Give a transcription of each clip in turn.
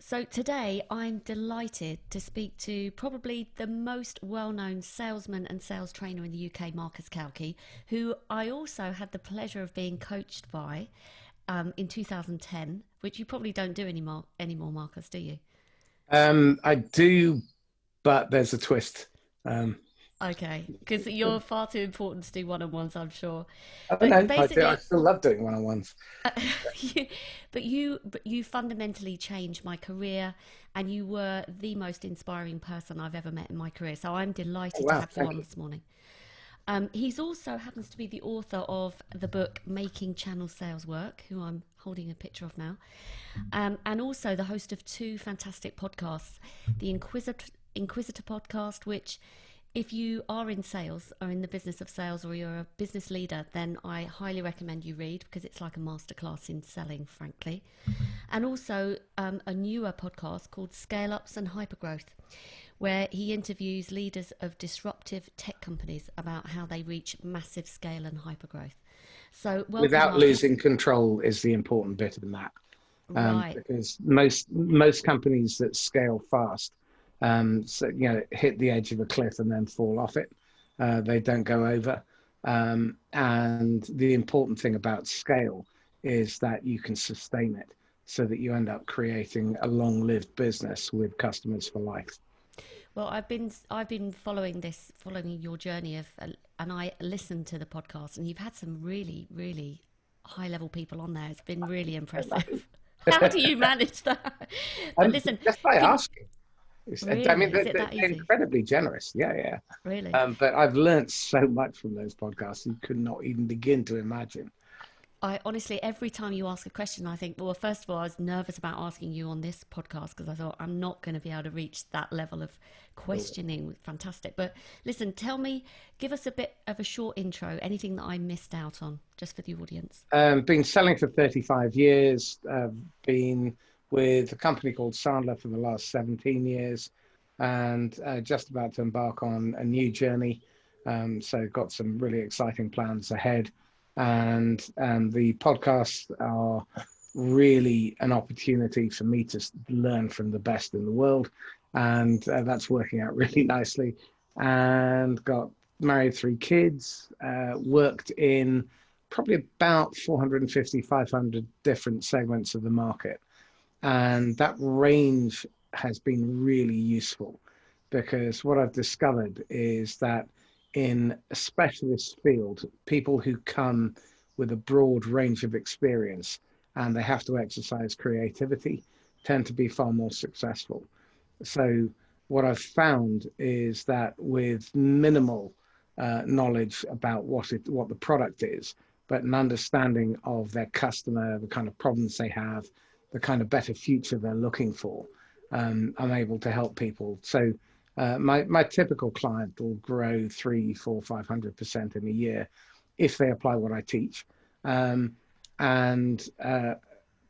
So today I'm delighted to speak to probably the most well-known salesman and sales trainer in the UK, Marcus Cauchi, who I also had the pleasure of being coached by in 2010, which you probably don't do anymore, Marcus, do you? I do, but there's a twist. Um, Okay, because you're far too important to do one-on-ones, I'm sure. I don't But know. I do. I basically, still love doing one-on-ones. you, but you fundamentally changed my career, and you were the most inspiring person I've ever met in my career. So I'm Oh, delighted to wow, have you thank on you. this morning. He's also happens to be the author of the book Making Channel Sales Work, who I'm holding a picture of now, and also the host of two fantastic podcasts, the Inquisitor podcast, which if you are in sales or in the business of sales or you're a business leader, then I highly recommend you read because it's like a masterclass in selling, frankly. And also a newer podcast called Scale Ups and Hypergrowth, where he interviews leaders of disruptive tech companies about how they reach massive scale and hypergrowth. So, welcome, Without Marcus. losing control is the important bit in that, Right. because most companies that scale fast, hit the edge of a cliff and then fall off it. They don't go over. And the important thing about scale is that you can sustain it, so that you end up creating a long-lived business with customers for life. Well, I've been following your journey of, and I listened to the podcast, and you've had some really high level people on there. It's been really impressive. How do you manage that? But listen, Just by can asking. I mean, really is it that they're easy? incredibly generous. Yeah, yeah. Really? But I've learned so much from those podcasts you could not even begin to imagine. I honestly, every time you ask a question, I think, well, first of all, I was nervous about asking you on this podcast because I thought I'm not going to be able to reach that level of questioning. Fantastic. But listen, tell me, give us a bit of a short intro, anything that I missed out on, just for the audience. Been selling for 35 years, been with a company called Sandler for the last 17 years, and just about to embark on a new journey. So, got some really exciting plans ahead. And the podcasts are really an opportunity for me to learn from the best in the world. And that's working out really nicely. And got married, three kids, worked in probably about 450, 500 different segments of the market. And that range has been really useful, because what I've discovered is that in a specialist field, people who come with a broad range of experience and they have to exercise creativity tend to be far more successful. So, what I've found is that with minimal knowledge about what the product is, but an understanding of their customer, the kind of problems they have, the kind of better future they're looking for, I'm able to help people. So my typical client will grow 3, 4, 500% in a year if they apply what I teach. Um, and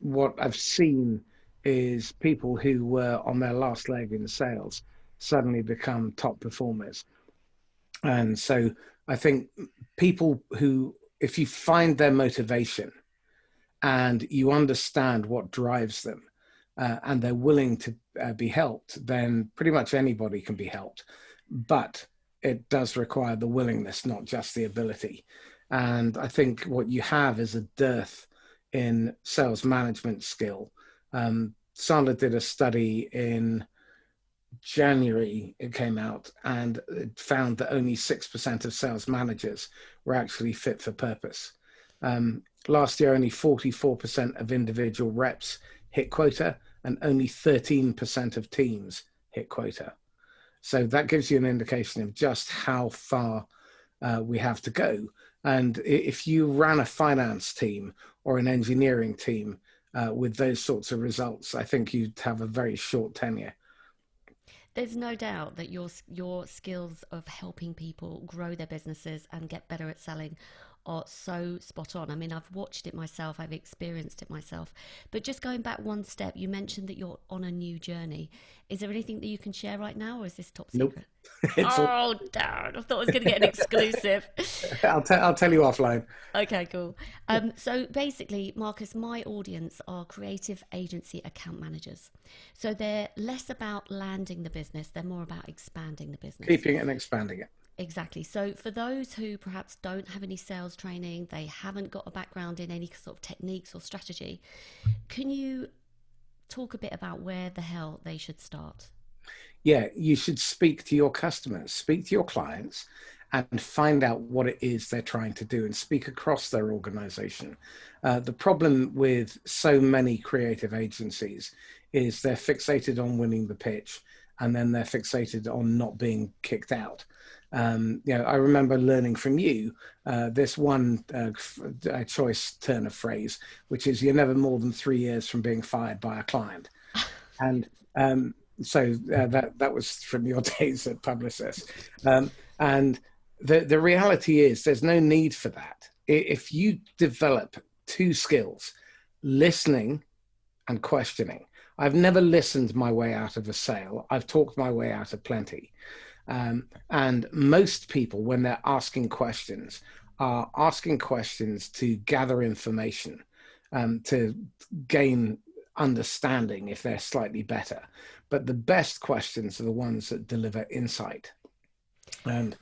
what I've seen is people who were on their last leg in sales suddenly become top performers. And so I think people who, if you find their motivation and you understand what drives them, and they're willing to be helped, then pretty much anybody can be helped. But it does require the willingness, not just the ability. And I think what you have is a dearth in sales management skill. Sandler did a study in January, it came out, and it found that only 6% of sales managers were actually fit for purpose. Last year, only 44% of individual reps hit quota, and only 13% of teams hit quota. So that gives you an indication of just how far we have to go. And if you ran a finance team or an engineering team with those sorts of results, I think you'd have a very short tenure. There's no doubt that your skills of helping people grow their businesses and get better at selling are so spot on. I mean, I've watched it myself, I've experienced it myself. But just going back one step, you mentioned that you're on a new journey. Is there anything that you can share right now, or is this top Nope. secret? It's all, Oh, darn. I thought I was going to get an exclusive. I'll tell you offline. Okay, cool. So basically, Marcus, my audience are creative agency account managers. So they're less about landing the business, they're more about expanding the business. Keeping it and expanding it. Exactly. So for those who perhaps don't have any sales training, they haven't got a background in any sort of techniques or strategy, can you talk a bit about where the hell they should start? Yeah, you should speak to your customers, speak to your clients, and find out what it is they're trying to do and speak across their organization. The problem with so many creative agencies is they're fixated on winning the pitch, and then they're fixated on not being kicked out. I remember learning from you this one choice turn of phrase, which is you're never more than 3 years from being fired by a client. And that was from your days at Publicis. And the reality is there's no need for that. If you develop two skills, listening and questioning. I've never listened my way out of a sale. I've talked my way out of plenty. And most people, when they're asking questions, are asking questions to gather information, to gain understanding if they're slightly better. But the best questions are the ones that deliver insight. And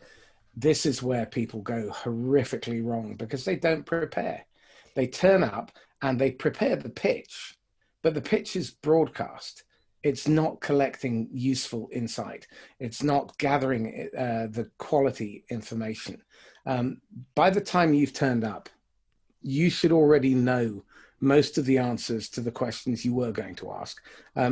this is where people go horrifically wrong because they don't prepare. They turn up and they prepare the pitch, but the pitch is broadcast. It's not collecting useful insight. It's not gathering the quality information. By the time you've turned up, you should already know most of the answers to the questions you were going to ask,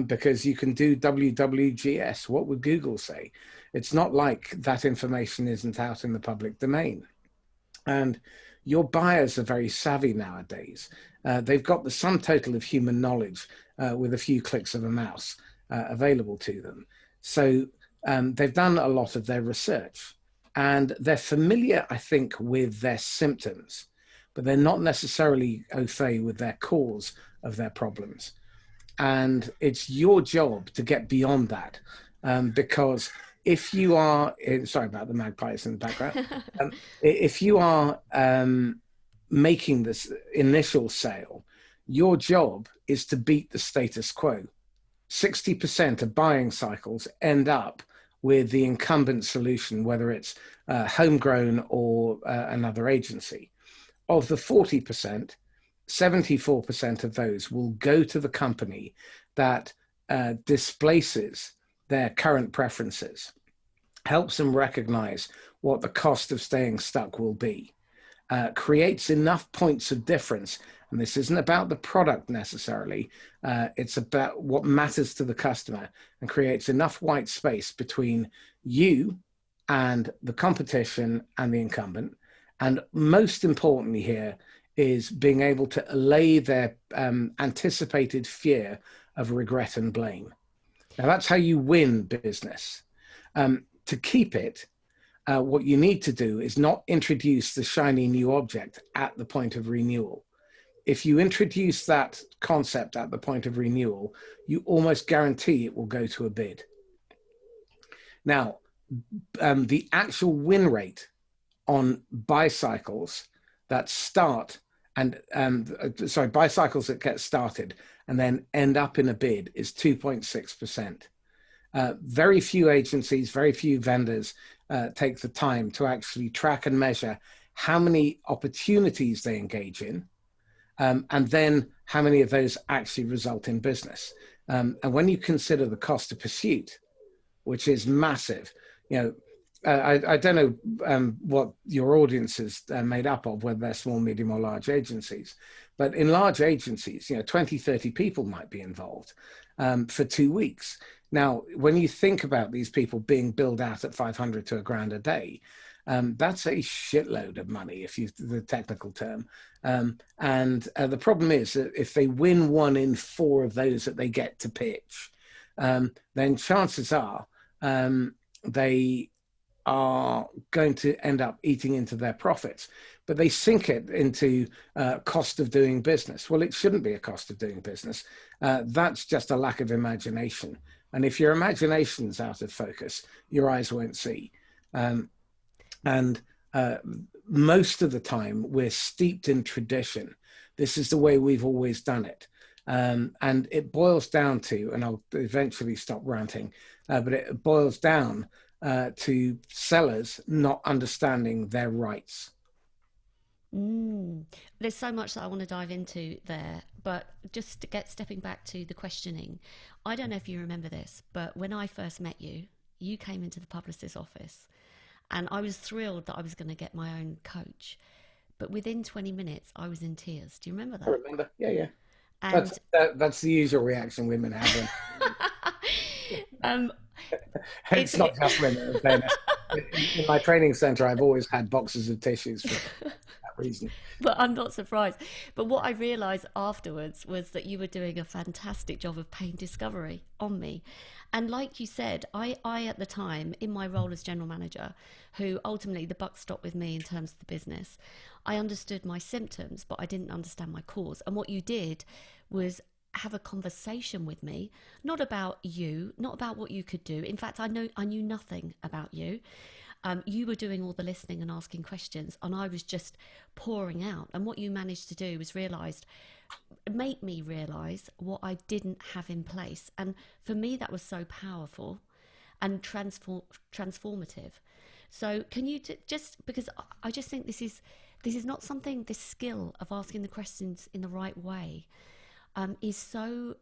because you can do WWGS. What would Google say? It's not like that information isn't out in the public domain. And your buyers are very savvy nowadays. They've got the sum total of human knowledge with a few clicks of a mouse available to them. So they've done a lot of their research and they're familiar, I think, with their symptoms, but they're not necessarily au fait with their cause of their problems. And it's your job to get beyond that, because if you are, sorry about the magpies in the background, if you are making this initial sale, your job is to beat the status quo. 60% of buying cycles end up with the incumbent solution, whether it's homegrown or another agency. Of the 40%, 74% of those will go to the company that displaces their current preferences, helps them recognize what the cost of staying stuck will be, creates enough points of difference. And this isn't about the product necessarily. It's about what matters to the customer and creates enough white space between you and the competition and the incumbent. And most importantly here is being able to allay their anticipated fear of regret and blame. Now that's how you win business. To keep it, what you need to do is not introduce the shiny new object at the point of renewal. If you introduce that concept at the point of renewal, you almost guarantee it will go to a bid. Now, the actual win rate on buy cycles that start and buy cycles that get started and then end up in a bid is 2.6%. Very few agencies, very few vendors take the time to actually track and measure how many opportunities they engage in, and then how many of those actually result in business. And when you consider the cost of pursuit, which is massive, I don't know what your audience is made up of, whether they're small, medium, or large agencies. But in large agencies, 20, 30 people might be involved for 2 weeks. Now, when you think about these people being billed out at 500 to $1,000 a day, that's a shitload of money, if you the technical term. And the problem is that if they win 1 in 4 of those that they get to pitch, then chances are they are going to end up eating into their profits, but they sink it into cost of doing business. Well, it shouldn't be a cost of doing business. That's just a lack of imagination. And if your imagination's out of focus, your eyes won't see. And most of the time, we're steeped in tradition. This is the way we've always done it. And it boils down to, and I'll eventually stop ranting, but it boils down to sellers not understanding their rights. There's so much that I want to dive into there, but just to stepping back to the questioning, I don't know if you remember this, but when I first met you, you came into the publicist's office, and I was thrilled that I was going to get my own coach. But within 20 minutes, I was in tears. Do you remember I that? remember, yeah. And That's the usual reaction women have. um, It's not just women, in fairness. In my training center, I've always had boxes of tissues for that reason. but I'm not surprised. But what I realised afterwards was that you were doing a fantastic job of pain discovery on me. And like you said, I at the time, in my role as general manager, who ultimately the buck stopped with me in terms of the business, I understood my symptoms, but I didn't understand my cause. And what you did was have a conversation with me, not about you, not about what you could do. In fact, I knew nothing about you. You were doing all the listening and asking questions, and I was just pouring out. And what you managed to do was make me realize what I didn't have in place. And for me, that was so powerful and transformative. So can you just, because I just think this is not something, this skill of asking the questions in the right way is so,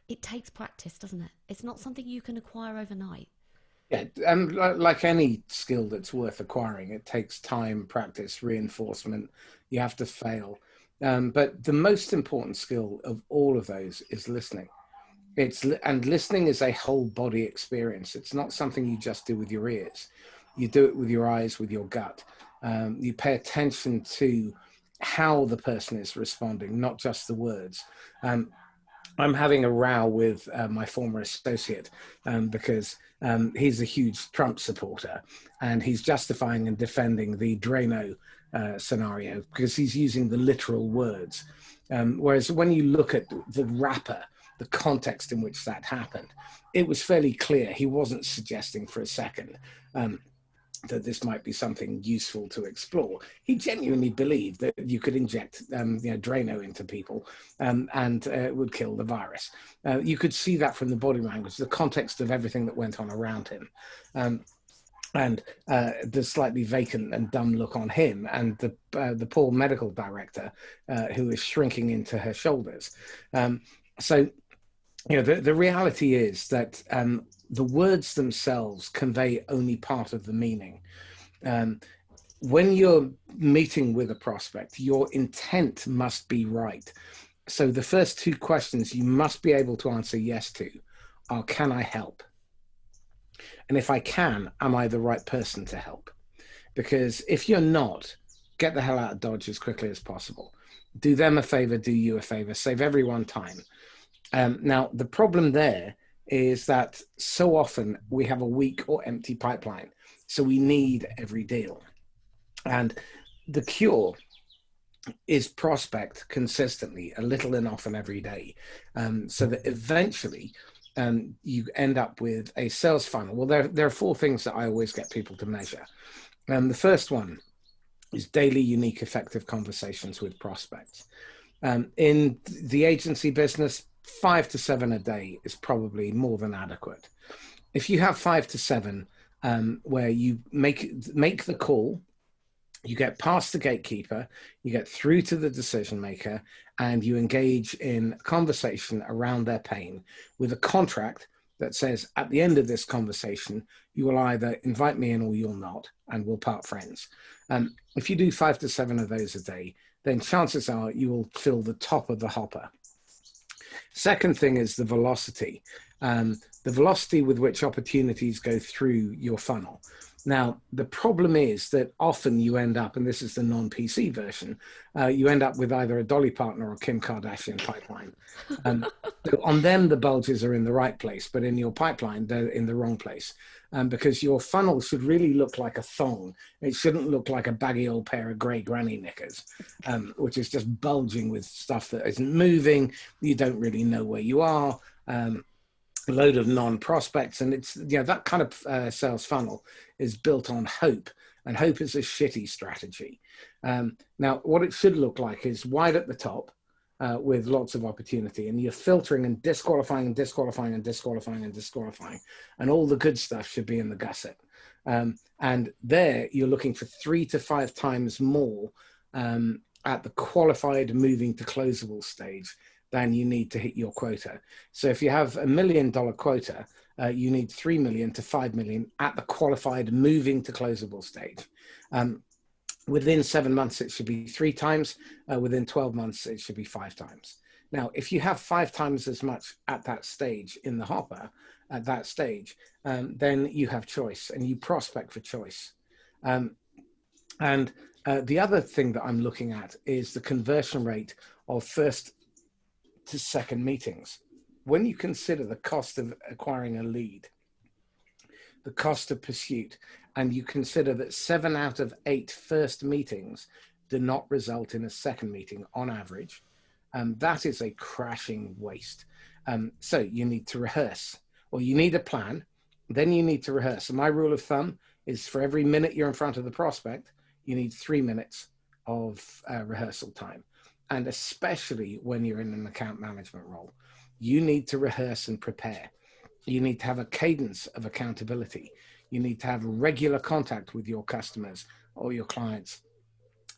it takes practice, doesn't it? It's not something you can acquire overnight. Yeah, and like any skill that's worth acquiring, it takes time, practice, reinforcement. You have to fail. But the most important skill of all of those is listening. And listening is a whole body experience. It's not something you just do with your ears. You do it with your eyes, with your gut. You pay attention to how the person is responding, not just the words. I'm having a row with my former associate because he's a huge Trump supporter, and he's justifying and defending the Drano scenario because he's using the literal words. Whereas when you look at the wrapper, the context in which that happened, it was fairly clear he wasn't suggesting for a second that this might be something useful to explore. He genuinely believed that you could inject Drano into people and it would kill the virus. You could see that from the body language, the context of everything that went on around him. And the slightly vacant and dumb look on him, and the poor medical director who is shrinking into her shoulders. So the reality is that the words themselves convey only part of the meaning. When you're meeting with a prospect, your intent must be right. So the first two questions you must be able to answer yes to are, can I help? And if I can, am I the right person to help? Because if you're not, get the hell out of Dodge as quickly as possible. Do them a favor, do you a favor, save everyone time. Now, the problem there is that so often we have a weak or empty pipeline. So we need every deal. And the cure is prospect consistently, a little and often every day, so that eventually you end up with a sales funnel. Well, there are four things that I always get people to measure. The first one is daily, unique, effective conversations with prospects. In the agency business, 5 to 7 a day is probably more than adequate. If you have 5 to 7 where you make the call, you get past the gatekeeper, you get through to the decision maker, and you engage in conversation around their pain with a contract that says at the end of this conversation, you will either invite me in or you'll not, and we'll part friends. If you do 5 to 7 of those a day, then chances are you will fill the top of the hopper. Second thing is the velocity with which opportunities go through your funnel. Now, the problem is that often you end up, and this is the non-PC version, you end up with either a Dolly Parton or a Kim Kardashian pipeline. So on them, the bulges are in the right place, but in your pipeline, they're in the wrong place. Because your funnel should really look like a thong. It shouldn't look like a baggy old pair of grey granny knickers, which is just bulging with stuff that isn't moving. You don't really know where you are. A load of non-prospects, and it's, you know, that kind of sales funnel is built on hope, and hope is a shitty strategy. Now, what it should look like is wide at the top with lots of opportunity, and you're filtering and disqualifying and disqualifying and disqualifying and disqualifying, and all the good stuff should be in the gusset. And there you're looking for 3 to 5 times more at the qualified moving to closable stage than you need to hit your quota. So if you have $1 million quota, you need 3 million to 5 million at the qualified moving to closable stage. Within 7 months, it should be 3 times. Within 12 months, it should be 5 times. Now, if you have 5 times as much at that stage in the hopper, at that stage, then you have choice and you prospect for choice. The other thing that I'm looking at is the conversion rate of first to second meetings. When you consider the cost of acquiring a lead, the cost of pursuit, and you consider that 7 out of 8 first meetings do not result in a second meeting on average, that is a crashing waste. So you need to rehearse, or you need a plan, then you need to rehearse. And my rule of thumb is for every minute you're in front of the prospect, you need 3 minutes of rehearsal time. And especially when you're in an account management role, you need to rehearse and prepare. You need to have a cadence of accountability. You need to have regular contact with your customers or your clients.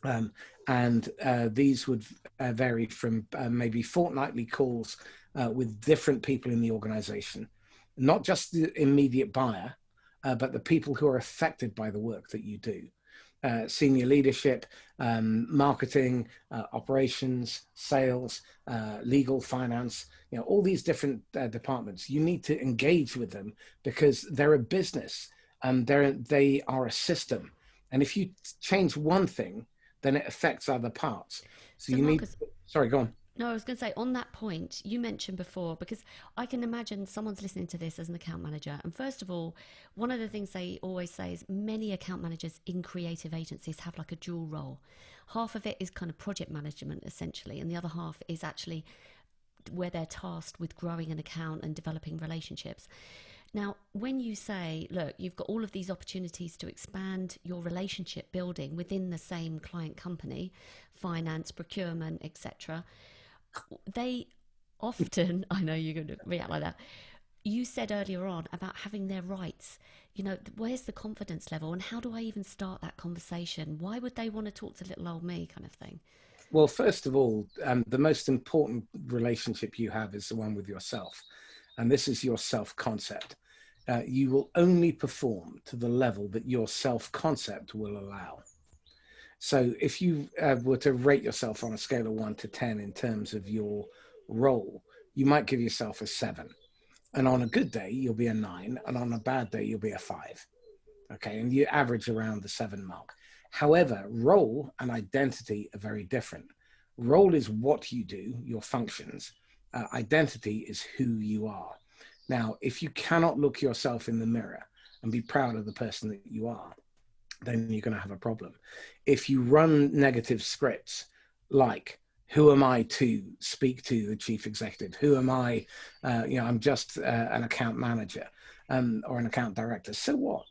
These would vary from maybe fortnightly calls with different people in the organization, not just the immediate buyer, but the people who are affected by the work that you do. Senior leadership, marketing, operations, sales, legal, finance, you know, all these different departments. You need to engage with them because they're a business and they are a system. And if you change one thing, then it affects other parts. So you Marcus, need, sorry, go on. No, I was going to say, on that point, you mentioned before, because I can imagine someone's listening to this as an account manager. And first of all, one of the things they always say is many account managers in creative agencies have like a dual role. Half of it is kind of project management, essentially, and the other half is actually where they're tasked with growing an account and developing relationships. Now, when you say, look, you've got all of these opportunities to expand your relationship building within the same client company, finance, procurement, etc., they often, I know you're going to react like that, you said earlier on about having their rights. You know, where's the confidence level and how do I even start that conversation? Why would they want to talk to little old me kind of thing? Well, first of all, the most important relationship you have is the one with yourself. And this is your self-concept. You will only perform to the level that your self-concept will allow. So if you were to rate yourself on a scale of 1 to 10 in terms of your role, you might give yourself a 7. And on a good day, you'll be a 9. And on a bad day, you'll be a 5. Okay, and you average around the 7 mark. However, role and identity are very different. Role is what you do, your functions. Identity is who you are. Now, if you cannot look yourself in the mirror and be proud of the person that you are, then you're going to have a problem. If you run negative scripts like, who am I to speak to the chief executive? Who am I? I'm just an account manager or an account director. So what?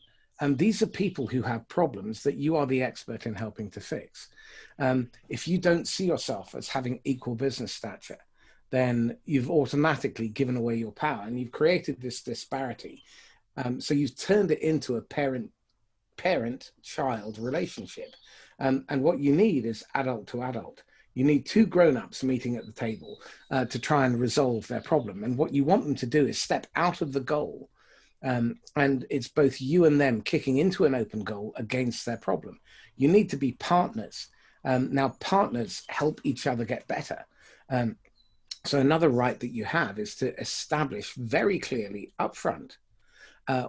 These are people who have problems that you are the expert in helping to fix. If you don't see yourself as having equal business stature, then you've automatically given away your power and you've created this disparity. So you've turned it into a parent-child relationship. And what you need is adult to adult. You need 2 grown-ups meeting at the table to try and resolve their problem. And what you want them to do is step out of the goal. And it's both you and them kicking into an open goal against their problem. You need to be partners. Now, partners help each other get better. So another right that you have is to establish very clearly upfront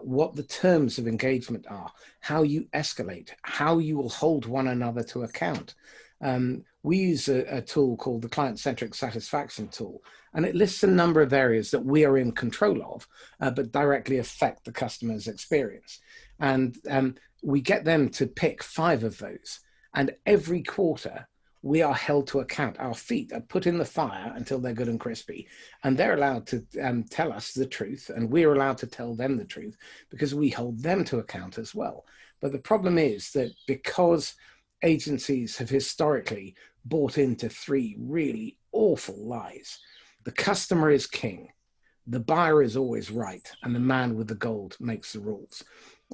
what the terms of engagement are, how you escalate, how you will hold one another to account. We use a tool called the Client-Centric Satisfaction tool, and it lists a number of areas that we are in control of, but directly affect the customer's experience. And we get them to pick 5 of those. And every quarter, we are held to account. Our feet are put in the fire until they're good and crispy. And they're allowed to tell us the truth, and we're allowed to tell them the truth because we hold them to account as well. But the problem is that because agencies have historically bought into 3 really awful lies, the customer is king, the buyer is always right, and the man with the gold makes the rules.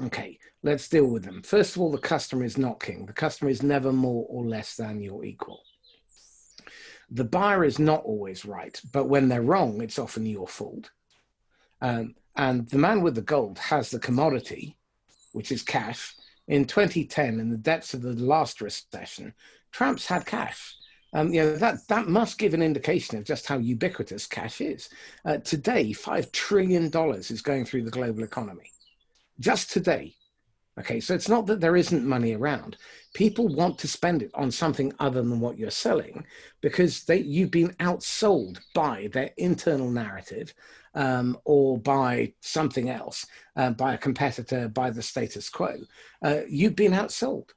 Okay, let's deal with them. First of all, the customer is not king. The customer is never more or less than your equal. The buyer is not always right, but when they're wrong, it's often your fault. And the man with the gold has the commodity, which is cash. In 2010, in the depths of the last recession, tramps had cash. That must give an indication of just how ubiquitous cash is. Today, $5 trillion is going through the global economy. Just today. Okay, so it's not that there isn't money around. People want to spend it on something other than what you're selling because you've been outsold by their internal narrative or by something else, by a competitor, by the status quo. You've been outsold.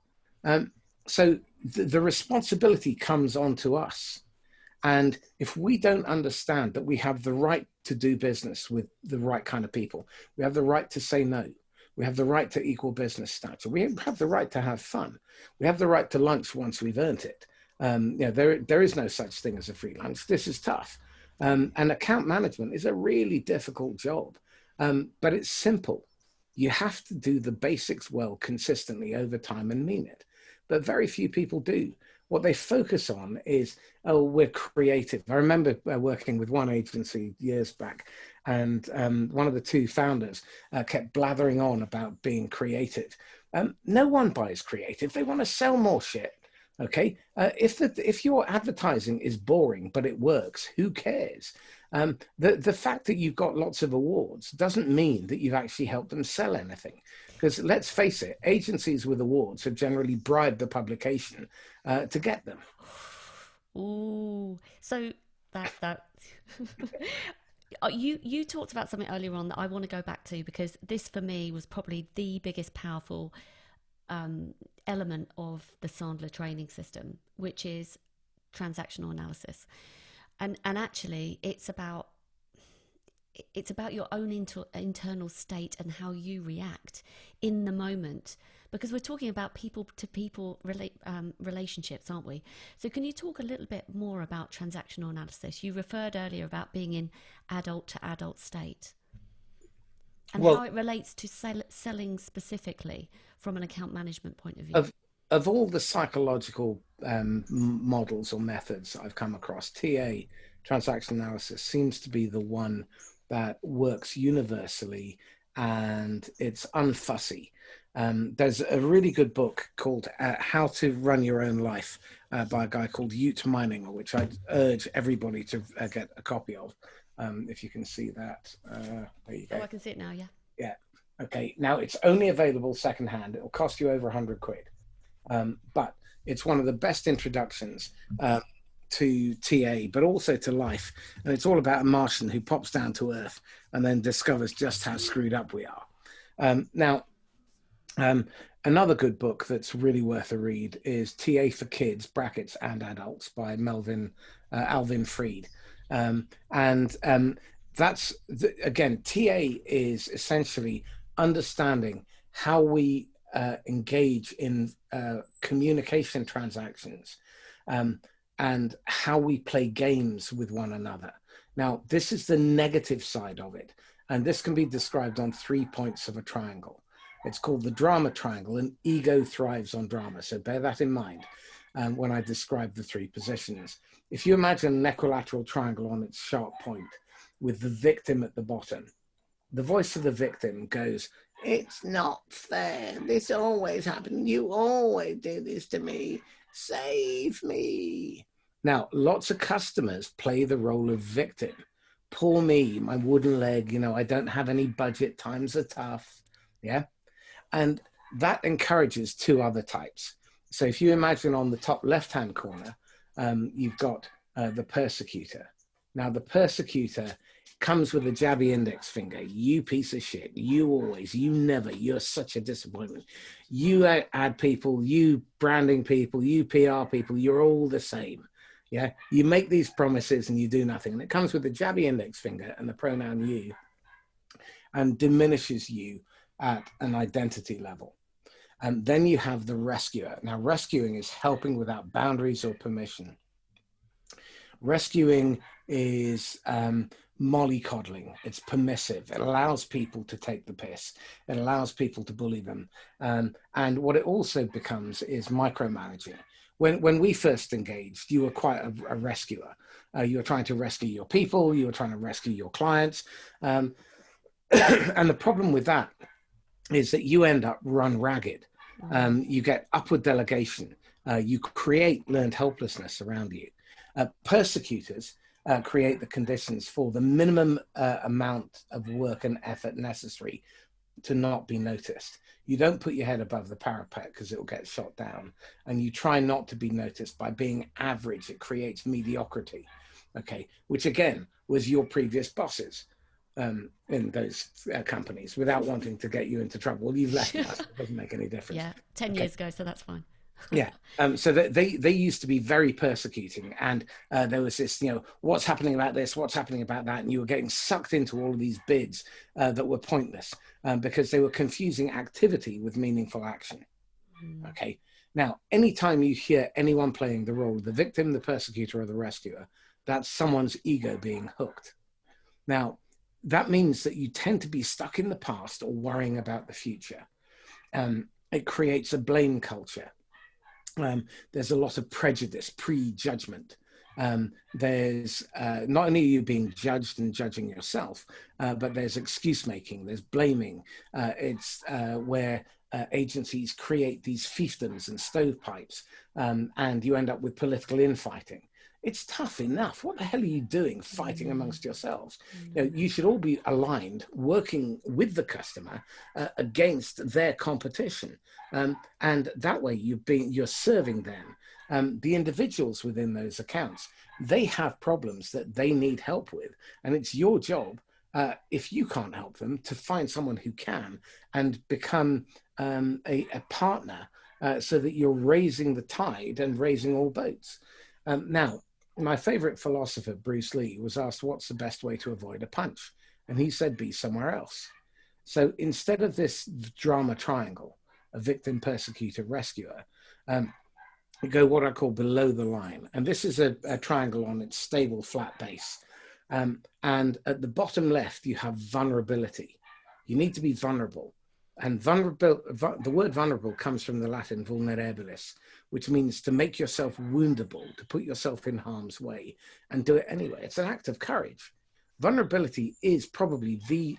So the responsibility comes onto us. And if we don't understand that we have the right to do business with the right kind of people, we have the right to say no. We have the right to equal business stature. We have the right to have fun. We have the right to lunch once we've earned it. There is no such thing as a free lunch. This is tough. And account management is a really difficult job, but it's simple. You have to do the basics well consistently over time and mean it. But very few people do. What they focus on is, oh, we're creative. I remember working with one agency years back, and one of the 2 founders kept blathering on about being creative. No one buys creative. They want to sell more shit. Okay, if your advertising is boring but it works, who cares? The fact that you've got lots of awards doesn't mean that you've actually helped them sell anything. Because let's face it, agencies with awards have generally bribed the publication to get them. Ooh, so that you talked about something earlier on that I want to go back to, because this for me was probably the biggest powerful element of the Sandler training system, which is transactional analysis. And actually it's about your own internal state and how you react in the moment, because we're talking about people to people relationships, aren't we? So can you talk a little bit more about transactional analysis? You referred earlier about being in adult to adult state and how it relates to selling specifically from an account management point of view. Of all the psychological models or methods I've come across, TA, transactional analysis, seems to be the one that works universally, and it's unfussy. There's a really good book called How to Run Your Own Life by a guy called Ute Mining, which I'd urge everybody to get a copy of. If you can see that. There you go. Oh, I can see it now, yeah. Yeah. Okay. Now it's only available secondhand. It'll cost you over 100 quid. But it's one of the best introductions to TA, but also to life. And it's all about a Martian who pops down to Earth and then discovers just how screwed up we are. Another good book that's really worth a read is TA for Kids, brackets, and Adults by Alvin Freed. That's, again, TA is essentially understanding how we engage in communication transactions and how we play games with one another. Now, this is the negative side of it, and this can be described on 3 points of a triangle. It's called the drama triangle, and ego thrives on drama. So bear that in mind when I describe the 3 positions. If you imagine an equilateral triangle on its sharp point with the victim at the bottom, the voice of the victim goes, "It's not fair. This always happened. You always do this to me. Save me." Now, lots of customers play the role of victim poor me, my wooden leg, I don't have any budget, times are tough. Yeah. And that encourages two other types. So if you imagine on the top left-hand corner, you've got the persecutor. Now the persecutor comes with a jabby index finger. You piece of shit. You always, you never, you're such a disappointment. You ad people, you branding people, you PR people, you're all the same. Yeah. You make these promises and you do nothing. And it comes with the jabby index finger and the pronoun you, and diminishes you at an identity level. And then you have the rescuer. Now, rescuing is helping without boundaries or permission. Rescuing is mollycoddling. It's permissive. It allows people to take the piss. It allows people to bully them. And what it also becomes is micromanaging. When we first engaged, you were quite a rescuer. You were trying to rescue your people. You were trying to rescue your clients. And the problem with that is that you end up run ragged. You get upward delegation. You create learned helplessness around you. Persecutors create the conditions for the minimum amount of work and effort necessary to not be noticed. You don't put your head above the parapet because it will get shot down. And you try not to be noticed by being average. It creates mediocrity, okay, which again was your previous bosses. In those companies, without wanting to get you into trouble. Well, you've left us. It doesn't make any difference. Yeah, 10 years ago, so that's fine. Yeah. So they used to be very persecuting, and there was this, what's happening about this, what's happening about that, and you were getting sucked into all of these bids that were pointless because they were confusing activity with meaningful action. Okay. Now, anytime you hear anyone playing the role of the victim, the persecutor, or the rescuer, that's someone's ego being hooked. Now, that means that you tend to be stuck in the past or worrying about the future. It creates a blame culture. There's a lot of prejudice, prejudgment. There's not only are you being judged and judging yourself, but there's excuse making, there's blaming. It's where agencies create these fiefdoms and stovepipes, and you end up with political infighting. It's tough enough. What the hell are you doing fighting amongst yourselves? You should all be aligned, working with the customer against their competition. And that way you're serving them. The individuals within those accounts, they have problems that they need help with. And it's your job, if you can't help them, to find someone who can and become a partner so that you're raising the tide and raising all boats. Now, my favorite philosopher, Bruce Lee, was asked, what's the best way to avoid a punch? And he said, be somewhere else. So instead of this drama triangle, a victim, persecutor, rescuer, we go what I call below the line. And this is a triangle on its stable, flat base. And at the bottom left, you have vulnerability. You need to be vulnerable. And the word vulnerable comes from the Latin vulnerabilis, which means to make yourself woundable, to put yourself in harm's way and do it anyway. It's an act of courage. Vulnerability is probably the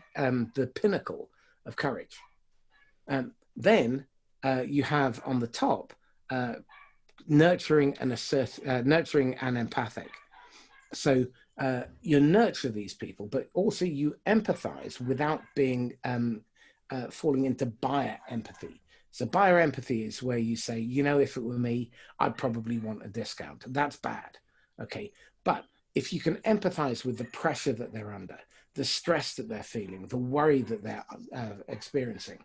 pinnacle of courage. Then you have on the top, nurturing and empathic. So you nurture these people, but also you empathize without being falling into buyer empathy. So buyer empathy is where you say, if it were me, I'd probably want a discount. That's bad. Okay. But if you can empathize with the pressure that they're under, the stress that they're feeling, the worry that they're experiencing,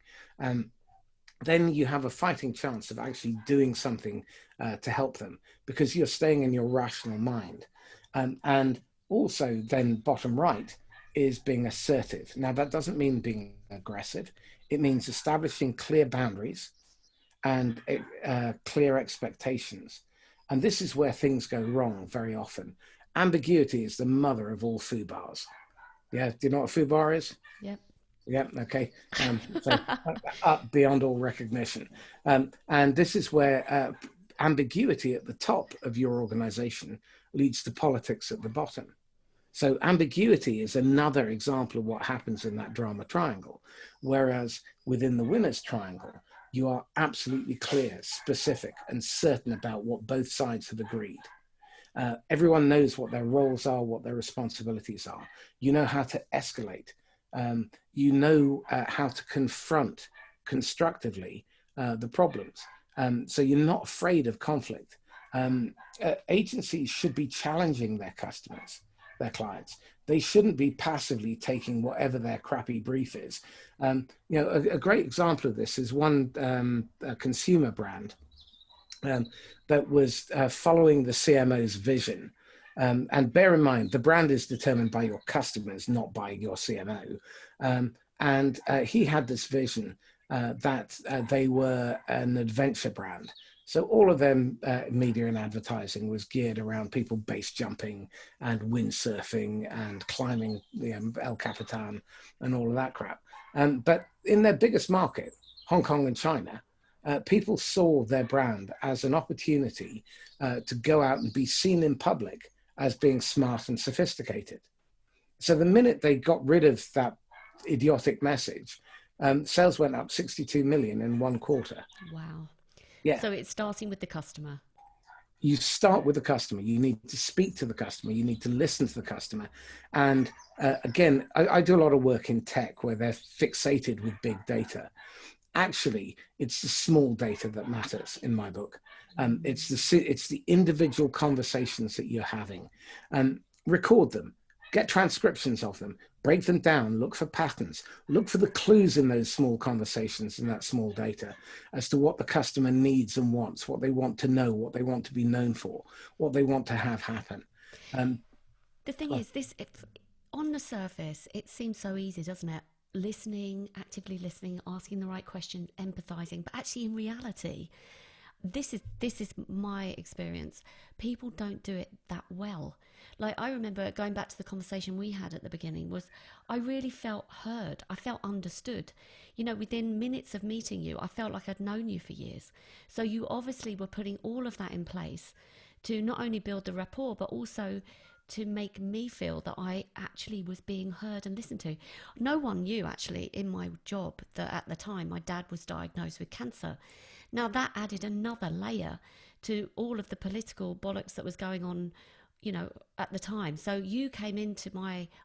then you have a fighting chance of actually doing something to help them because you're staying in your rational mind. And also then bottom right is being assertive. Now, that doesn't mean being aggressive. It means establishing clear boundaries and clear expectations. And this is where things go wrong very often. Ambiguity is the mother of all foobarrs. Yeah, do you know what a foobar is? Yep. Yep, okay. So up beyond all recognition. And this is where ambiguity at the top of your organization leads to politics at the bottom. So ambiguity is another example of what happens in that drama triangle. Whereas within the winner's triangle, you are absolutely clear, specific, and certain about what both sides have agreed. Everyone knows what their roles are, what their responsibilities are. You know how to escalate. You know how to confront constructively the problems. So you're not afraid of conflict. Agencies should be challenging their customers, their clients. They shouldn't be passively taking whatever their crappy brief is. A great example of this is one consumer brand that was following the CMO's vision. And bear in mind, the brand is determined by your customers, not by your CMO. And he had this vision that they were an adventure brand. So all of them media and advertising was geared around people base jumping and windsurfing and climbing El Capitan and all of that crap. But in their biggest market, Hong Kong and China, people saw their brand as an opportunity to go out and be seen in public as being smart and sophisticated. So the minute they got rid of that idiotic message, sales went up 62 million in 1 quarter. Wow. Yeah. So it's starting with the customer. You start with the customer. You need to speak to the customer. You need to listen to the customer. And again, I do a lot of work in tech where they're fixated with big data. Actually, it's the small data that matters in my book. It's the individual conversations that you're having. Record them, get transcriptions of them, break them down, look for patterns, look for the clues in those small conversations and that small data as to what the customer needs and wants, what they want to know, what they want to be known for, what they want to have happen. The thing is, on the surface, it seems so easy, doesn't it? Listening, actively listening, asking the right questions, empathizing, but actually in reality, this is my experience. People don't do it that well. Like, I remember going back to the conversation we had at the beginning, was I really felt heard. I felt understood. Within minutes of meeting you, I felt like I'd known you for years. So you obviously were putting all of that in place to not only build the rapport, but also to make me feel that I actually was being heard and listened to. No one knew, actually, in my job that at the time my dad was diagnosed with cancer. Now that added another layer to all of the political bollocks that was going on, at the time. So you came into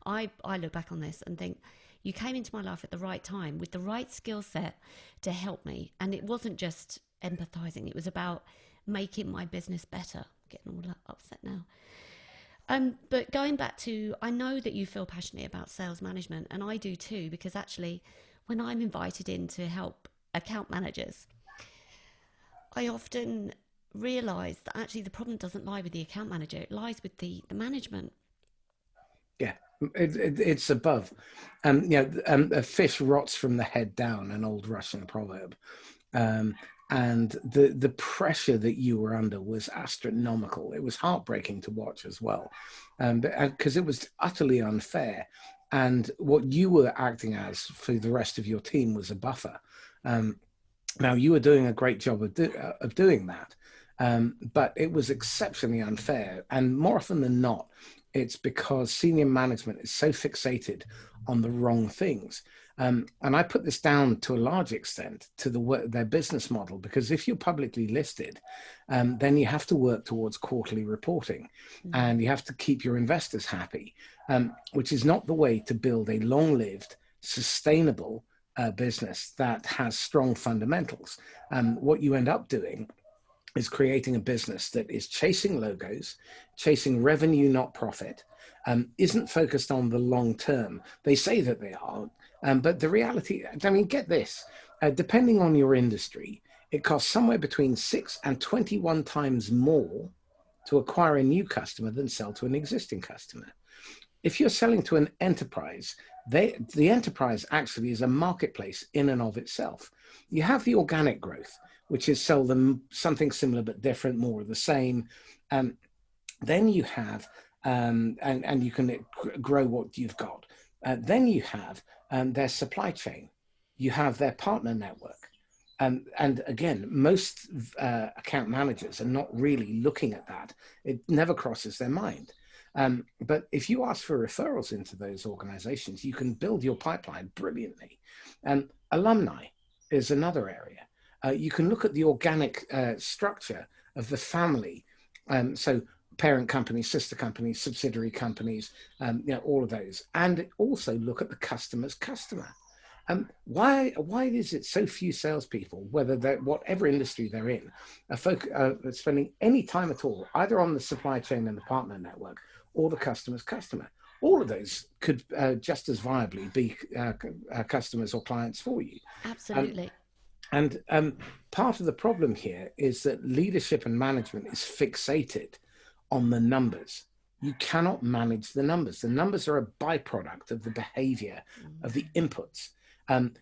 I look back on this and think, you came into my life at the right time with the right skill set to help me. And it wasn't just empathizing. It was about making my business better. Getting all upset now. But going back to, I know that you feel passionately about sales management, and I do too, because actually when I'm invited in to help account managers, I often realize that actually the problem doesn't lie with the account manager, it lies with the management. Yeah, it's above. A fish rots from the head down, an old Russian proverb. And the pressure that you were under was astronomical. It was heartbreaking to watch as well, because it was utterly unfair. And what you were acting as for the rest of your team was a buffer. Now, you were doing a great job of doing that, but it was exceptionally unfair. And more often than not, it's because senior management is so fixated on the wrong things. And I put this down to a large extent to their business model, because if you're publicly listed, then you have to work towards quarterly reporting, and you have to keep your investors happy, which is not the way to build a long-lived, sustainable business that has strong fundamentals. What you end up doing is creating a business that is chasing logos, chasing revenue, not profit, isn't focused on the long term. They say that they are, but the reality, get this, depending on your industry, it costs somewhere between 6 and 21 times more to acquire a new customer than sell to an existing customer. If you're selling to an enterprise, the enterprise actually is a marketplace in and of itself. You have the organic growth, which is sell them something similar but different, more of the same. Then you have, and you can grow what you've got. Then you have their supply chain. You have their partner network. And again, most account managers are not really looking at that. It never crosses their mind. But if you ask for referrals into those organizations, you can build your pipeline brilliantly. Alumni is another area. You can look at the organic structure of the family. So parent companies, sister companies, subsidiary companies, all of those. And also look at the customer's customer. Why is it so few salespeople, whether they're whatever industry they're in, are spending any time at all, either on the supply chain and the partner network or the customer's customer? All of those could just as viably be customers or clients for you. Absolutely. And part of the problem here is that leadership and management is fixated on the numbers. You cannot manage the numbers. The numbers are a byproduct of the behavior of the inputs. And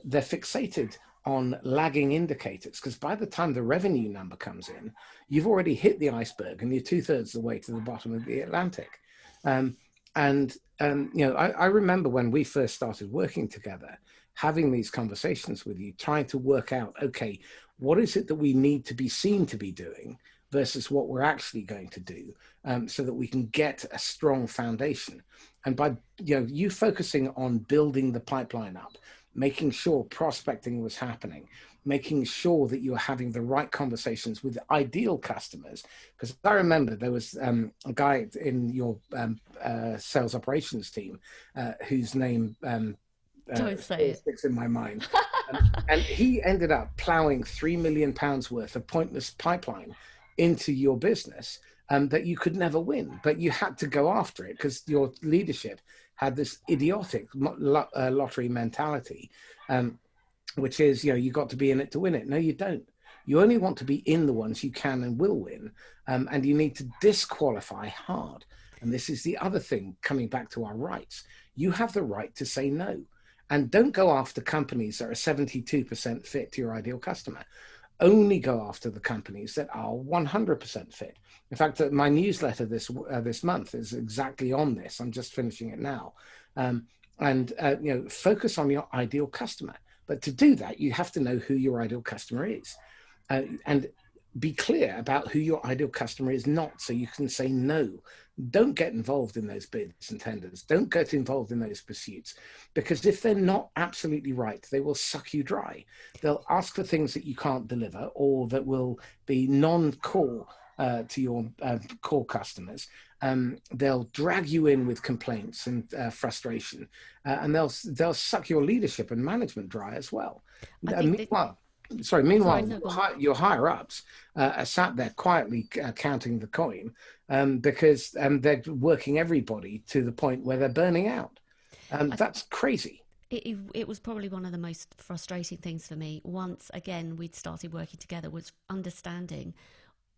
they're fixated on lagging indicators, because by the time the revenue number comes in, you've already hit the iceberg and you're 2/3 of the way to the bottom of the Atlantic. I remember when we first started working together, having these conversations with you, trying to work out, okay, what is it that we need to be seen to be doing versus what we're actually going to do, so that we can get a strong foundation. And by you focusing on building the pipeline up, making sure prospecting was happening, making sure that you were having the right conversations with ideal customers. Because I remember there was a guy in your sales operations team whose name Don't say it. sticks in my mind. And he ended up plowing £3 million worth of pointless pipeline into your business that you could never win, but you had to go after it because your leadership had this idiotic lottery mentality, which is, you got to be in it to win it. No, you don't. You only want to be in the ones you can and will win, and you need to disqualify hard. And this is the other thing, coming back to our rights. You have the right to say no, and don't go after companies that are 72% fit to your ideal customer. Only go after the companies that are 100% fit. In fact, my newsletter this month is exactly on this. I'm just finishing it now. Focus on your ideal customer. But to do that, you have to know who your ideal customer is. And be clear about who your ideal customer is not, so you can say no. Don't get involved in those bids and tenders. Don't get involved in those pursuits, because if they're not absolutely right, they will suck you dry. They'll ask for things that you can't deliver, or that will be non-core to your core customers. They'll drag you in with complaints and frustration, and they'll suck your leadership and management dry as well. Meanwhile, your higher ups are sat there quietly counting the coin, because they're working everybody to the point where they're burning out. That's crazy. It was probably one of the most frustrating things for me once again we'd started working together, was understanding,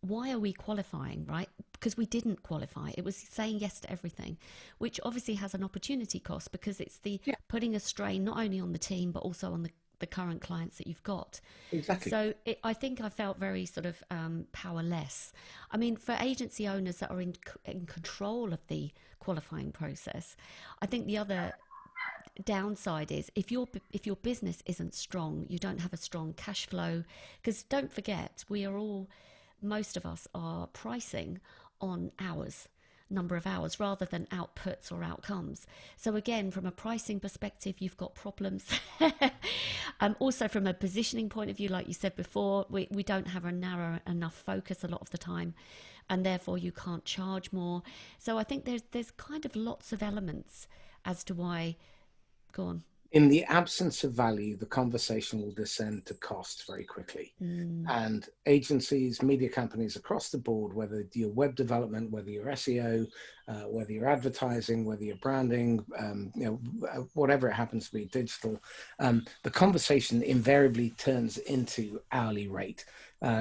why are we qualifying, right? Because we didn't qualify. It was saying yes to everything, which obviously has an opportunity cost, because it's putting a strain not only on the team but also on the current clients that you've got. Exactly. So I think I felt very sort of powerless. I mean, for agency owners that are in control of the qualifying process, I think the other downside is if your business isn't strong, you don't have a strong cash flow, because don't forget, most of us are pricing on hours, number of hours, rather than outputs or outcomes. So again, from a pricing perspective, you've got problems. Also from a positioning point of view, like you said before, we don't have a narrow enough focus a lot of the time, and therefore you can't charge more. So I think there's kind of lots of elements as to why. Go on. In the absence of value, the conversation will descend to cost very quickly. And agencies, media companies across the board, whether you're web development, whether you're SEO, whether you're advertising, whether you're branding, whatever it happens to be, digital, the conversation invariably turns into hourly rate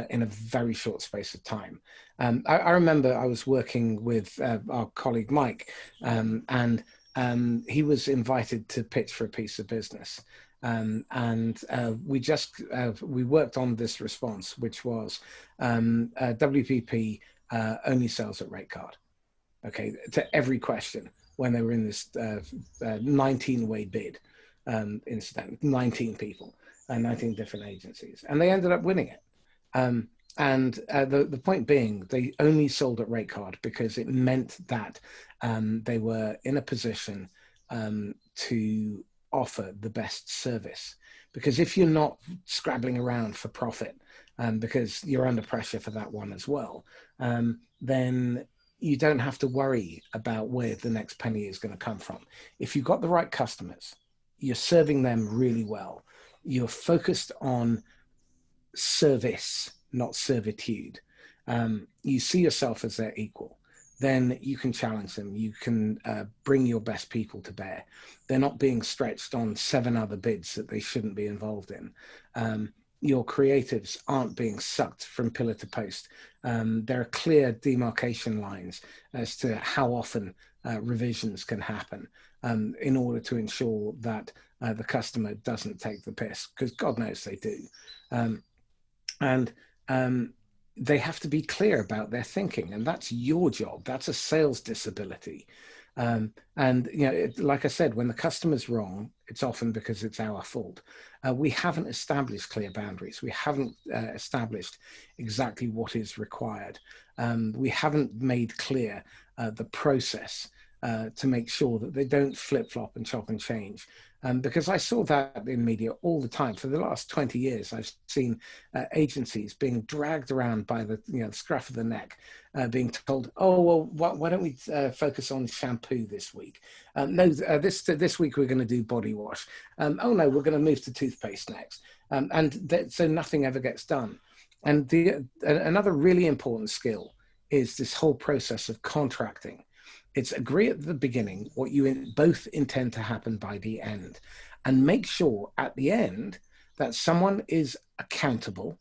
in a very short space of time. I remember I was working with our colleague Mike, and he was invited to pitch for a piece of business. We worked on this response, which was WPP only sells at rate card. Okay, to every question when they were in this 19-way bid incident, 19 people, 19 different agencies, and they ended up winning it. The point being, they only sold at rate card because it meant that they were in a position to offer the best service. Because if you're not scrabbling around for profit, because you're under pressure for that one as well, then you don't have to worry about where the next penny is going to come from. If you've got the right customers, you're serving them really well, you're focused on service, not servitude, you see yourself as their equal, then you can challenge them. You can bring your best people to bear. They're not being stretched on 7 other bids that they shouldn't be involved in. Your creatives aren't being sucked from pillar to post. There are clear demarcation lines as to how often revisions can happen in order to ensure that the customer doesn't take the piss, because God knows they do. And they have to be clear about their thinking, and that's your job. That's a sales disability. And like I said, when the customer's wrong, it's often because it's our fault. We haven't established clear boundaries. We haven't established exactly what is required. We haven't made clear the process to make sure that they don't flip-flop and chop and change. Because I saw that in media all the time. For the last 20 years, I've seen agencies being dragged around by the scruff of the neck, being told, "Oh, well, why don't we focus on shampoo this week? No, this week we're going to do body wash. Oh no, we're going to move to toothpaste next." So nothing ever gets done. And another really important skill is this whole process of contracting. It's agree at the beginning what you both intend to happen by the end, and make sure at the end that someone is accountable,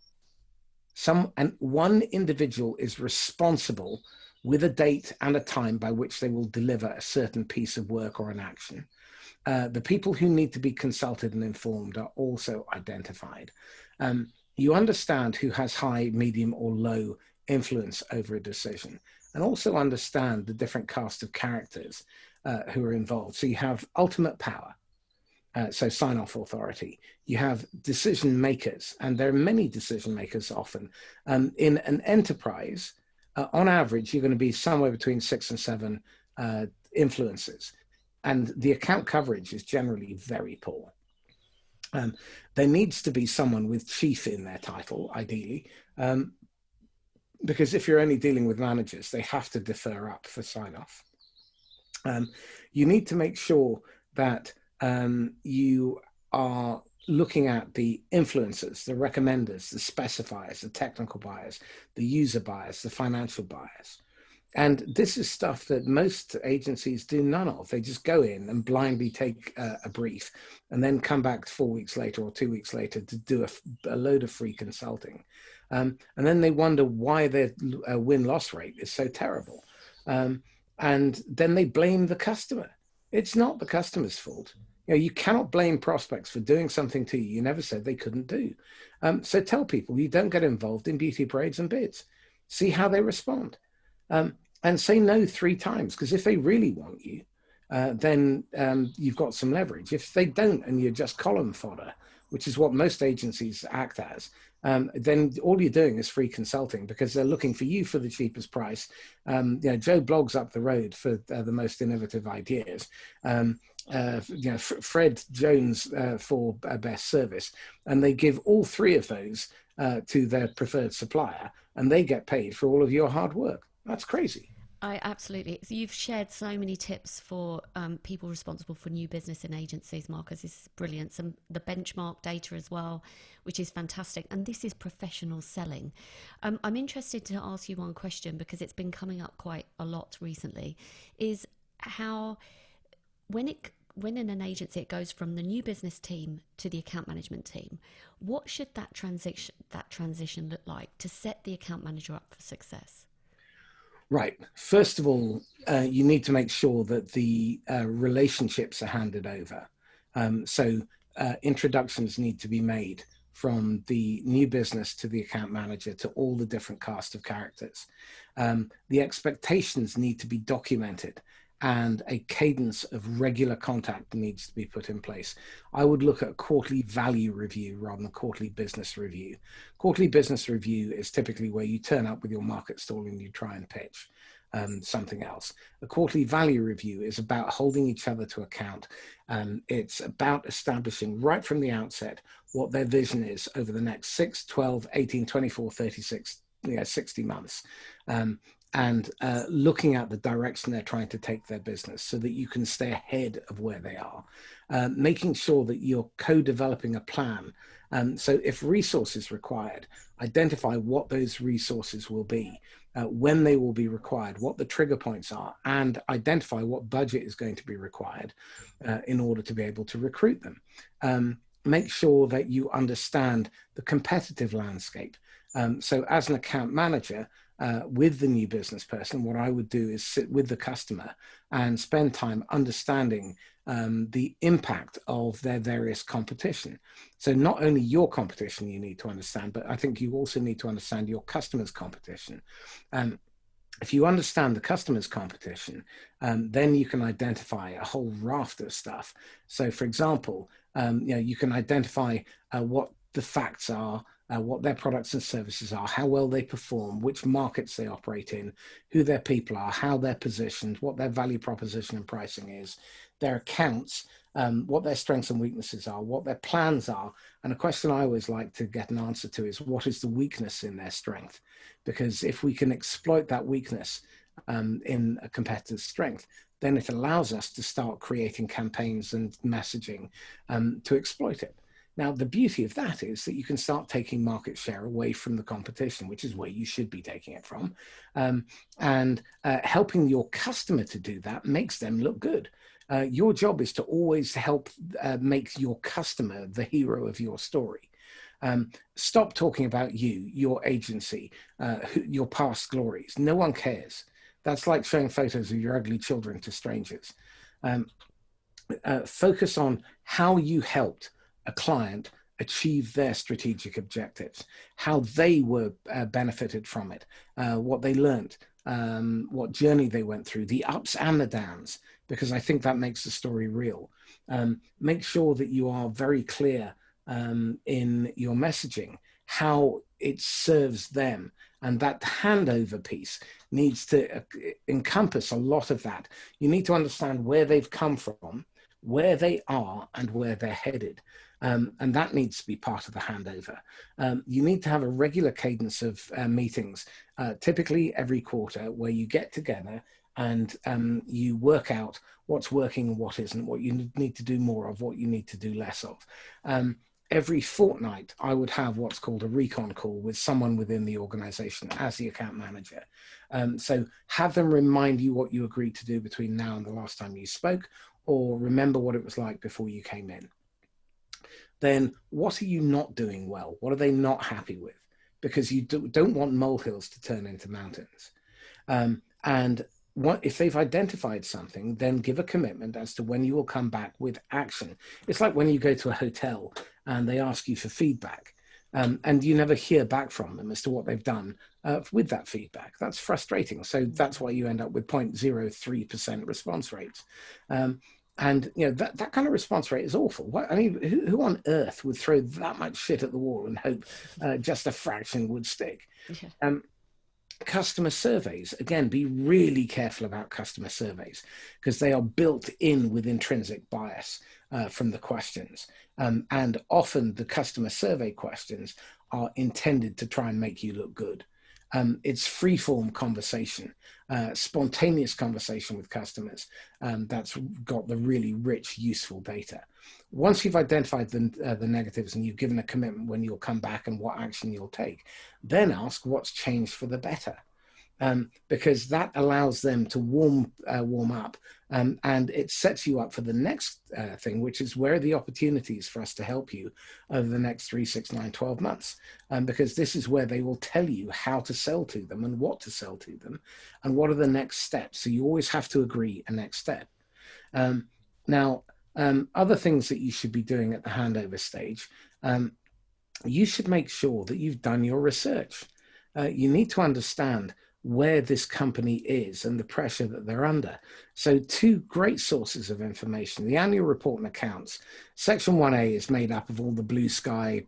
and one individual is responsible with a date and a time by which they will deliver a certain piece of work or an action. The people who need to be consulted and informed are also identified. You understand who has high, medium, or low influence over a decision, and also understand the different cast of characters who are involved. So you have ultimate power, so sign-off authority. You have decision makers, and there are many decision makers often. In an enterprise, on average, you're going to be somewhere between 6 and 7 influencers, and the account coverage is generally very poor. There needs to be someone with chief in their title, ideally, because if you're only dealing with managers, they have to defer up for sign-off. You need to make sure that you are looking at the influencers, the recommenders, the specifiers, the technical buyers, the user buyers, the financial buyers. And this is stuff that most agencies do none of. They just go in and blindly take a brief and then come back 4 weeks later or 2 weeks later to do a load of free consulting. And then they wonder why their win-loss rate is so terrible. And then they blame the customer. It's not the customer's fault. You cannot blame prospects for doing something to you never said they couldn't do. So tell people you don't get involved in beauty parades and bids. See how they respond. And say no 3 times, because if they really want you, then you've got some leverage. If they don't and you're just column fodder, which is what most agencies act as, then all you're doing is free consulting, because they're looking for you for the cheapest price. Joe Blogs up the road for the most innovative ideas. Fred Jones for best service, and they give all 3 of those to their preferred supplier, and they get paid for all of your hard work. That's crazy. Absolutely. So you've shared so many tips for people responsible for new business in agencies, Marcus. This is brilliant. Some the benchmark data as well, which is fantastic. And this is professional selling. I'm interested to ask you one question, because it's been coming up quite a lot recently, is how when in an agency it goes from the new business team to the account management team, what should that transition look like to set the account manager up for success? Right. First of all, you need to make sure that the relationships are handed over. So introductions need to be made from the new business to the account manager to all the different cast of characters. The expectations need to be documented, and a cadence of regular contact needs to be put in place. I would look at a quarterly value review rather than a quarterly business review. Quarterly business review is typically where you turn up with your market stall and you try and pitch something else. A quarterly value review is about holding each other to account. It's about establishing right from the outset what their vision is over the next 6, 12, 18, 24, 36, 60 months. and looking at the direction they're trying to take their business so that you can stay ahead of where they are. Making sure that you're co-developing a plan. So if resources required, identify what those resources will be, when they will be required, what the trigger points are, and identify what budget is going to be required in order to be able to recruit them. Make sure that you understand the competitive landscape. So as an account manager, with the new business person, what I would do is sit with the customer and spend time understanding the impact of their various competition. So not only your competition you need to understand, but I think you also need to understand your customer's competition. If you understand the customer's competition, then you can identify a whole raft of stuff. So for example, you can identify what the facts are, what their products and services are, how well they perform, which markets they operate in, who their people are, how they're positioned, what their value proposition and pricing is, their accounts, what their strengths and weaknesses are, what their plans are. And a question I always like to get an answer to is, what is the weakness in their strength? Because if we can exploit that weakness in a competitor's strength, then it allows us to start creating campaigns and messaging to exploit it. Now, the beauty of that is that you can start taking market share away from the competition, which is where you should be taking it from. And helping your customer to do that makes them look good. Your job is to always help make your customer the hero of your story. Stop talking about you, your agency, your past glories. No one cares. That's like showing photos of your ugly children to strangers. Focus on how you helped a client achieve their strategic objectives, how they were benefited from it, what they learned, what journey they went through, the ups and the downs, because I think that makes the story real. Make sure that you are very clear in your messaging, how it serves them. And that handover piece needs to encompass a lot of that. You need to understand where they've come from, where they are, and where they're headed. And that needs to be part of the handover. You need to have a regular cadence of meetings, typically every quarter, where you get together and you work out what's working and what isn't, what you need to do more of, what you need to do less of. Every fortnight, I would have what's called a Recon Call with someone within the organization as the account manager. So have them remind you what you agreed to do between now and the last time you spoke, or remember what it was like before you came in. Then what are you not doing well? What are they not happy with? Because you don't want molehills to turn into mountains. And if they've identified something, then give a commitment as to when you will come back with action. It's like when you go to a hotel and they ask you for feedback, and you never hear back from them as to what they've done with that feedback. That's frustrating. So that's why you end up with 0.03% response rates. And that kind of response rate is awful. I mean, who on earth would throw that much shit at the wall and hope just a fraction would stick? Yeah. Customer surveys, again, be really careful about customer surveys because they are built in with intrinsic bias from the questions. And often the customer survey questions are intended to try and make you look good. It's free-form conversation, spontaneous conversation with customers that's got the really rich, useful data. Once you've identified the negatives and you've given a commitment when you'll come back and what action you'll take, then ask what's changed for the better. Because that allows them to warm up and it sets you up for the next thing, which is where are the opportunities for us to help you over the next 3, 6, 9, 12 months. Because this is where they will tell you how to sell to them and what to sell to them and what are the next steps. So you always have to agree a next step. Now, other things that you should be doing at the handover stage, you should make sure that you've done your research. You need to understand where this company is and the pressure that they're under. So 2 great sources of information, the annual report and accounts. Section 1A is made up of all the blue sky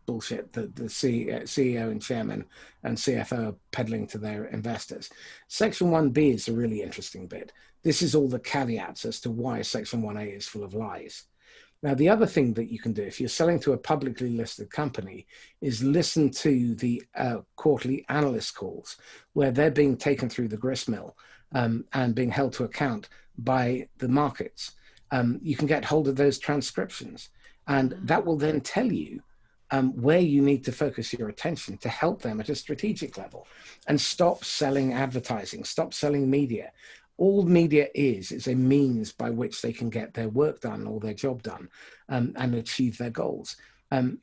bullshit that the CEO and chairman and CFO are peddling to their investors. Section 1B is a really interesting bit. This is all the caveats as to why Section 1A is full of lies. Now, the other thing that you can do if you're selling to a publicly listed company is listen to the quarterly analyst calls where they're being taken through the gristmill and being held to account by the markets. You can get hold of those transcriptions, and that will then tell you where you need to focus your attention to help them at a strategic level, and stop selling advertising, stop selling media. All media is a means by which they can get their work done or their job done and achieve their goals.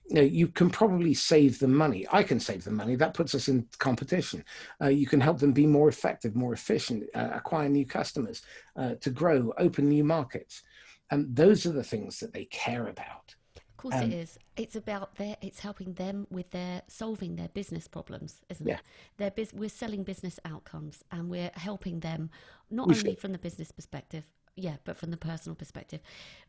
You can probably save them money. I can save them money. That puts us in competition. You can help them be more effective, more efficient, acquire new customers, to grow, open new markets. Those are the things that they care about. Of course it is. It's about it's helping them with solving their business problems, isn't it? We're selling business outcomes, and we're helping them not only from the business perspective, but from the personal perspective.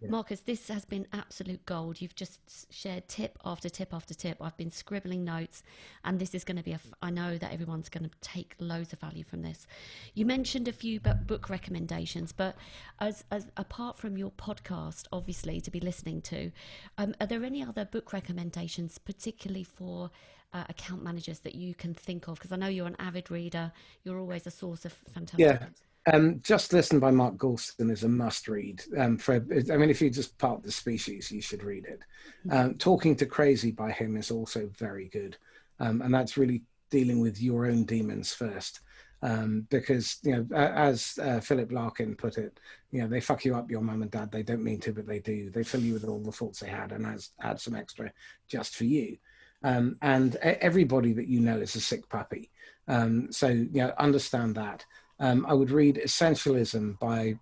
Marcus, this has been absolute gold. You've just shared tip after tip after tip. I've been scribbling notes, and this is going to be I know that everyone's going to take loads of value from this. You mentioned a few book recommendations, but as apart from your podcast, obviously, to be listening to, are there any other book recommendations, particularly for account managers, that you can think of? Because I know you're an avid reader. You're always a source of fantastic... Just Listen by Mark Goulston is a must read. If you just part the species, you should read it. Talking to Crazy by him is also very good. And that's really dealing with your own demons first. Because, as Philip Larkin put it, they fuck you up, your mum and dad. They don't mean to, but they do. They fill you with all the faults they had and add some extra just for you. And everybody that you know is a sick puppy. So understand that. I would read Essentialism by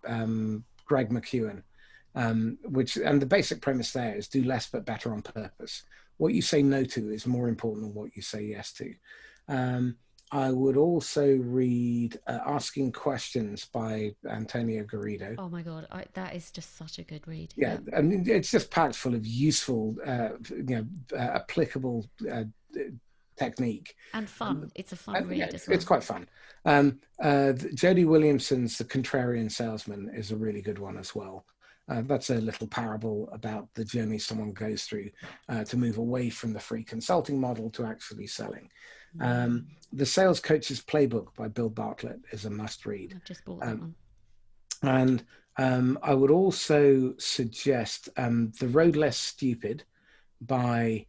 Greg McKeown, and the basic premise there is do less but better on purpose. What you say no to is more important than what you say yes to. I would also read Asking Questions by Antonio Garrido. Oh my God, that is just such a good read. Yeah. I mean, it's just packed full of useful, applicable technique. And fun. It's a fun read as well. It's quite fun. Jody Williamson's The Contrarian Salesman is a really good one as well. That's a little parable about the journey someone goes through to move away from the free consulting model to actually selling. The Sales Coach's Playbook by Bill Bartlett is a must read. I've just bought that one. And I would also suggest The Road Less Stupid by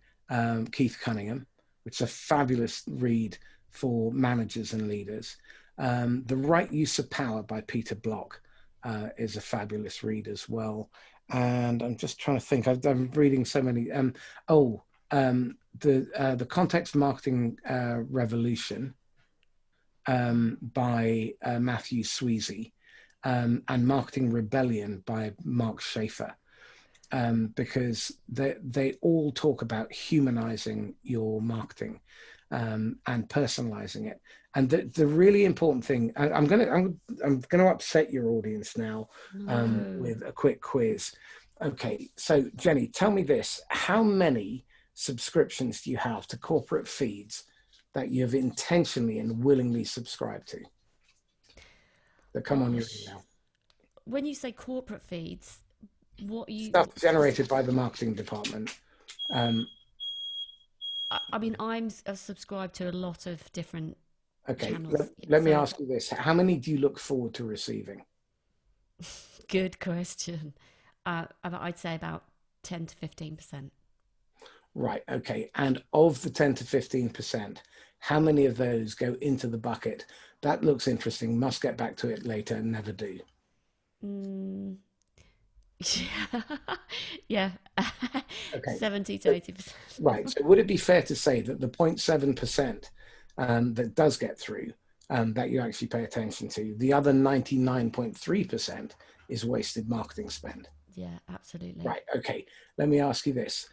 Keith Cunningham, which is a fabulous read for managers and leaders. The Right Use of Power by Peter Block is a fabulous read as well. And I'm just trying to think, I'm reading so many. The Context Marketing Revolution by Matthew Sweezy, and Marketing Rebellion by Mark Schaefer. Because they all talk about humanizing your marketing and personalizing it. And the really important thing, I'm going to upset your audience now with a quick quiz. Okay, so Jenny, tell me this: how many subscriptions do you have to corporate feeds that you have intentionally and willingly subscribed to that come on your email? When you say corporate feeds, stuff generated by the marketing department. I'm subscribed to a lot of different channels. Let me ask you this: how many do you look forward to receiving? Good question. I'd say about 10 to 15%. Right. Okay. And of the 10 to 15%, how many of those go into the bucket? That looks interesting. Must get back to it later. Never do. Yeah. Okay. 70 to 80%. Right. So would it be fair to say that the 0.7% that does get through, that you actually pay attention to, the other 99.3% is wasted marketing spend? Yeah, absolutely. Right. Okay. Let me ask you this.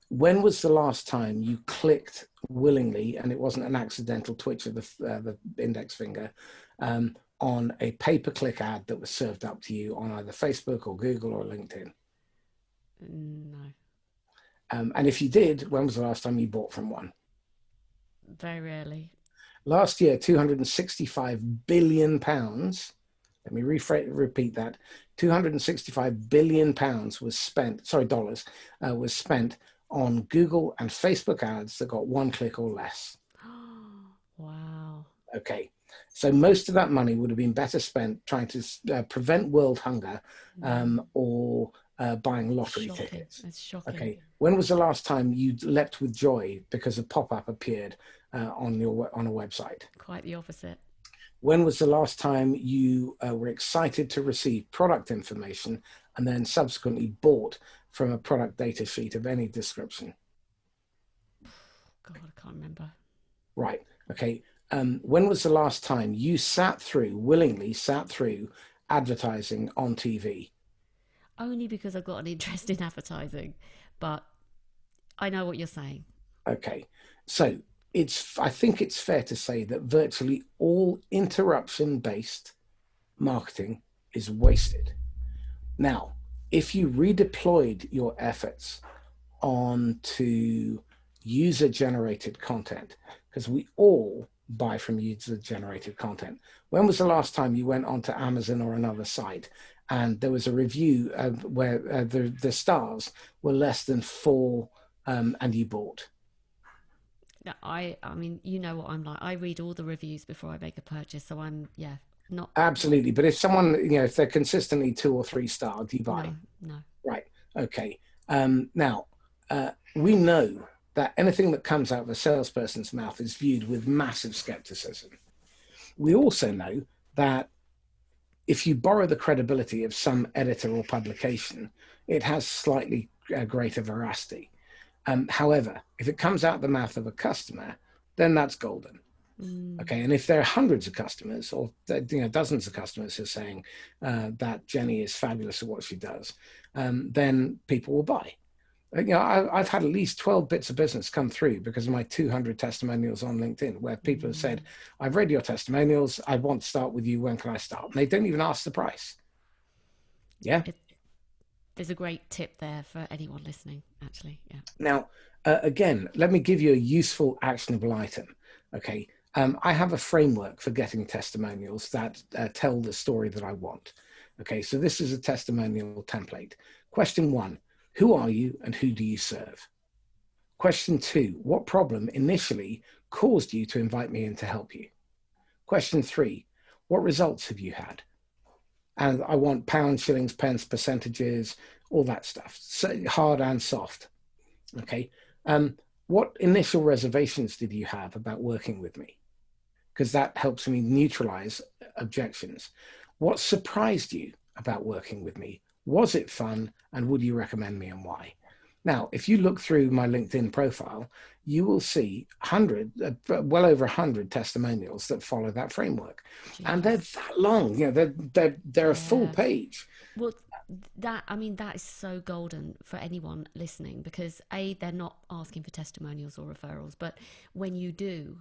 When was the last time you clicked willingly, and it wasn't an accidental twitch of the index finger, on a pay-per-click ad that was served up to you on either Facebook or Google or LinkedIn? No. And if you did, when was the last time you bought from one? Very rarely. Last year, £265 billion Let me repeat that. 265 billion pounds was spent, sorry, dollars was spent on Google and Facebook ads that got one click or less. Wow. Okay. So most of that money would have been better spent trying to prevent world hunger or buying lottery tickets. That's shocking. Okay. When was the last time you leapt with joy because a pop-up appeared on a website? Quite the opposite. When was the last time you were excited to receive product information and then subsequently bought from a product data sheet of any description? God, I can't remember. Right. Okay. When was the last time you willingly sat through advertising on TV? Only because I've got an interest in advertising, but I know what you're saying. Okay. So I think it's fair to say that virtually all interruption-based marketing is wasted. Now, if you redeployed your efforts onto user-generated content, because we all buy from user-generated content. When was the last time you went onto Amazon or another site and there was a review where the stars were less than 4 and you bought? I mean, you know what I'm like. I read all the reviews before I make a purchase, so I'm not. Absolutely. But if someone, if they're consistently 2 or 3 star, do you buy? No. Right. Okay. Now, we know that anything that comes out of a salesperson's mouth is viewed with massive skepticism. We also know that if you borrow the credibility of some editor or publication, it has slightly greater veracity. However, if it comes out of the mouth of a customer, then that's golden. Okay, and if there are hundreds of customers or dozens of customers who are saying that Jenny is fabulous at what she does, then people will buy. I've had at least 12 bits of business come through because of my 200 testimonials on LinkedIn, where people have said, I've read your testimonials, I want to start with you, when can I start? And they don't even ask the price. Yeah. There's a great tip there for anyone listening, actually. Yeah. Now, again, let me give you a useful, actionable item. Okay. I have a framework for getting testimonials that tell the story that I want. Okay. So this is a testimonial template. Question 1. Who are you and who do you serve? Question 2, what problem initially caused you to invite me in to help you? Question 3, what results have you had? And I want pounds, shillings, pence, percentages, all that stuff, so hard and soft. Okay. What initial reservations did you have about working with me? Because that helps me neutralize objections. What surprised you about working with me? Was it fun? And would you recommend me and why? Now, if you look through my LinkedIn profile, you will see well over 100 testimonials that follow that framework. Jeez. And they're that long, they're a full page. Well, that is so golden for anyone listening, because they're not asking for testimonials or referrals, but when you do,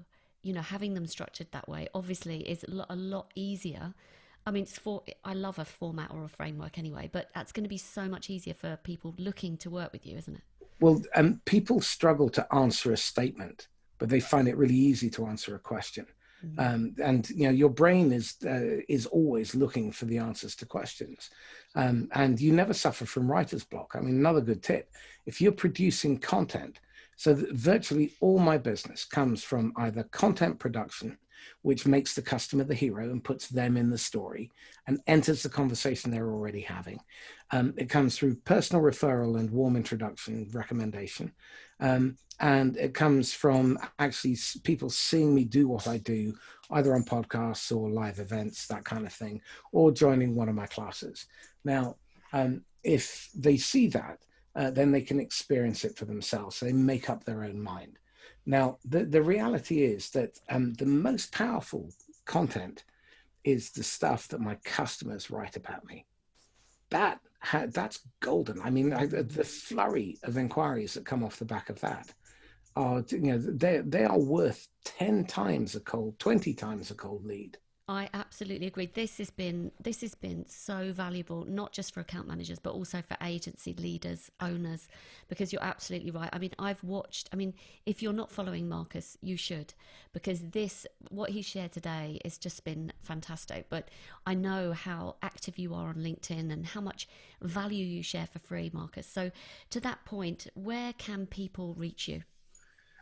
having them structured that way, obviously is a lot easier. I mean, I love a format or a framework anyway, but that's going to be so much easier for people looking to work with you, isn't it? Well, people struggle to answer a statement, but they find it really easy to answer a question. And your brain is always looking for the answers to questions, and you never suffer from writer's block. I mean, another good tip: if you're producing content, so virtually all my business comes from either content production, which makes the customer the hero and puts them in the story and enters the conversation they're already having. It comes through personal referral and warm introduction recommendation. And it comes from actually people seeing me do what I do, either on podcasts or live events, that kind of thing, or joining one of my classes. Now, if they see that, then they can experience it for themselves. So they make up their own mind. Now, the reality is that the most powerful content is the stuff that my customers write about me. That's golden. I mean, the flurry of inquiries that come off the back of that are, they are worth 10 times 20 times a cold lead. I absolutely agree. This has been so valuable, not just for account managers, but also for agency leaders, owners, because you're absolutely right. I mean, if you're not following Marcus, you should, because what he shared today has just been fantastic. But I know how active you are on LinkedIn and how much value you share for free, Marcus. So to that point, where can people reach you?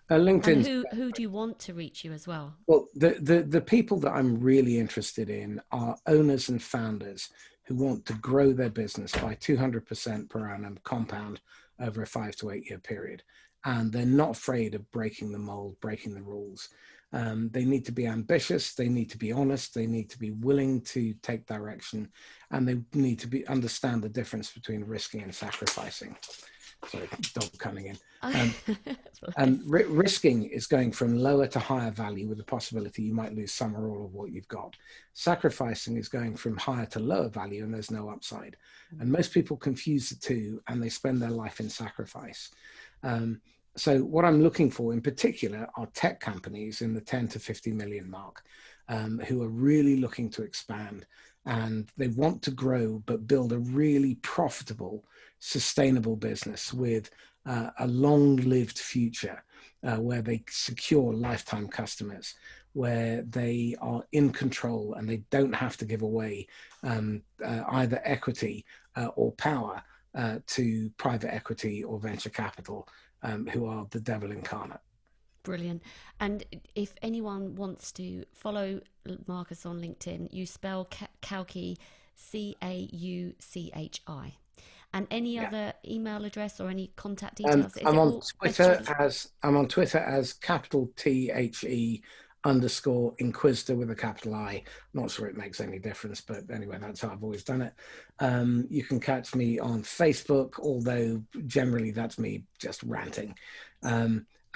And LinkedIn's who do you want to reach you as well? well, the people that I'm really interested in are owners and founders who want to grow their business by 200% per annum compound over a 5 to 8 year period. And they're not afraid of breaking the mold, breaking the rules. They need to be ambitious. They need to be honest. They need to be willing to take direction, and they need to understand the difference between risking and sacrificing. Sorry, dog coming in. And risking is going from lower to higher value with the possibility you might lose some or all of what you've got. Sacrificing is going from higher to lower value and there's no upside. And most people confuse the two and they spend their life in sacrifice. So what I'm looking for in particular are tech companies in the 10 to 50 million mark, who are really looking to expand, and they want to grow but build a really profitable, sustainable business with a long-lived future, where they secure lifetime customers, where they are in control and they don't have to give away either equity or power to private equity or venture capital, who are the devil incarnate. Brilliant. And if anyone wants to follow Marcus on LinkedIn, you spell Cauchi, Cauchi. And any Yeah. other email address or any contact details? Is I'm it on all Twitter SG? as capital THE underscore Inquisitor with a capital I. Not sure it makes any difference, but anyway, that's how I've always done it. You can catch me on Facebook, although generally that's me just ranting.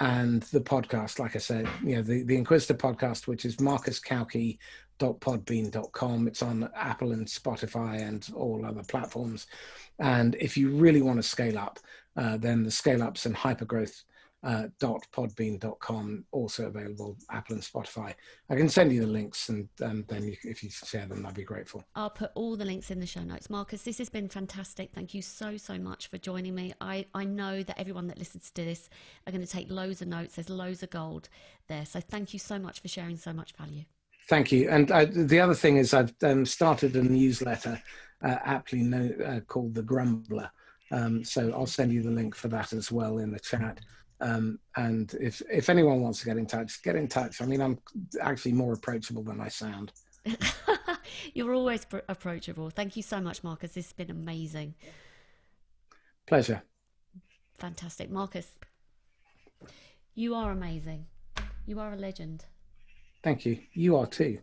And the podcast, like I said, the Inquisitor podcast, which is marcuscauchi.podbean.com. It's on Apple and Spotify and all other platforms. And if you really want to scale up, then the scale ups and hypergrowth .podbean.com, also available Apple and Spotify. I can send you the links, and then if you share them, I'd be grateful. I'll put all the links in the show notes. Marcus, this has been fantastic. Thank you so much for joining me. I know that everyone that listens to this are going to take loads of notes. There's loads of gold there. So thank you so much for sharing so much value. Thank you. And the other thing is I've started a newsletter aptly called The Grumbler. So I'll send you the link for that as well in the chat. And if anyone wants to get in touch, get in touch. I mean, I'm actually more approachable than I sound. You're always approachable. Thank you so much, Marcus. This has been amazing. Pleasure. Fantastic. Marcus, you are amazing. You are a legend. Thank you. You are too.